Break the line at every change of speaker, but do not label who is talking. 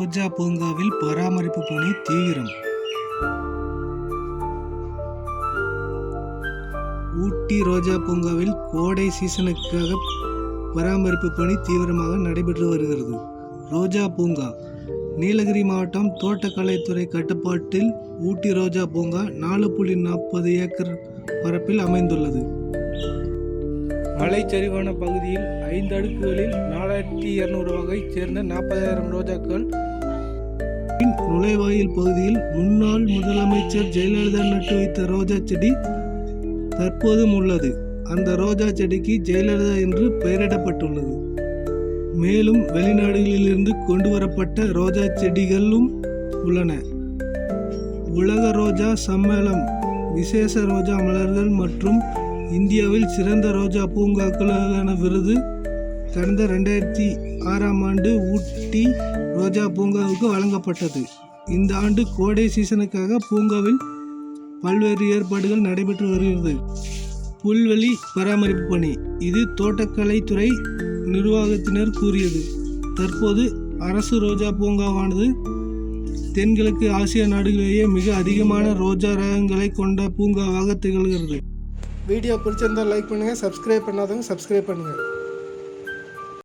ரோஜா பூங்காவில் பராமரிப்பு பணி தீவிரம். ஊட்டி ரோஜா பூங்காவில் கோடை சீசனுக்காக பராமரிப்பு பணி தீவிரமாக நடைபெற்று வருகிறது. ரோஜா பூங்கா நீலகிரி மாவட்டம் தோட்டக்கலைத்துறை கட்டுப்பாட்டில் ஊட்டி ரோஜா பூங்கா 4.40 ஏக்கர் பரப்பில் அமைந்துள்ளது. மலைச்சரிவான பகுதியில் 5 அடுக்குகளில் 4200 வகையைச் சேர்ந்த 40,000 ரோஜாக்கள். நுழைவாயில் பகுதியில் முன்னாள் முதலமைச்சர் ஜெயலலிதா நட்டு வைத்த ரோஜா செடி தற்போதும் உள்ளது. அந்த ரோஜா செடிக்கு ஜெயலலிதா என்று பெயரிடப்பட்டுள்ளது. மேலும் வெளிநாடுகளிலிருந்து கொண்டு வரப்பட்ட ரோஜா செடிகளும் உள்ளன. உலக ரோஜா சம்மேளனம் விசேஷ ரோஜா மலர்கள் மற்றும் இந்தியாவில் சிறந்த ரோஜா பூங்காக்களுக்கான விருது கடந்த 2006ஆம் ஆண்டு ஊட்டி ரோஜா பூங்காவுக்கு வழங்கப்பட்டது. இந்த ஆண்டு கோடை சீசனுக்காக பூங்காவில் பல்வேறு ஏற்பாடுகள் நடைபெற்று வருகிறது. புல்வெளி பராமரிப்பு பணி இது தோட்டக்கலைத்துறை நிர்வாகத்தினர் கூறியது. தற்போது அரசு ரோஜா பூங்காவானது தென்கிழக்கு ஆசிய நாடுகளிலேயே மிக அதிகமான ரோஜா ரகங்களை கொண்ட பூங்காவாக திகழ்கிறது. வீடியோ பிடிச்சிருந்தால் லைக் பண்ணுங்கள், சப்ஸ்கிரைப் பண்ணாதவங்க சப்ஸ்கிரைப் பண்ணுங்கள்.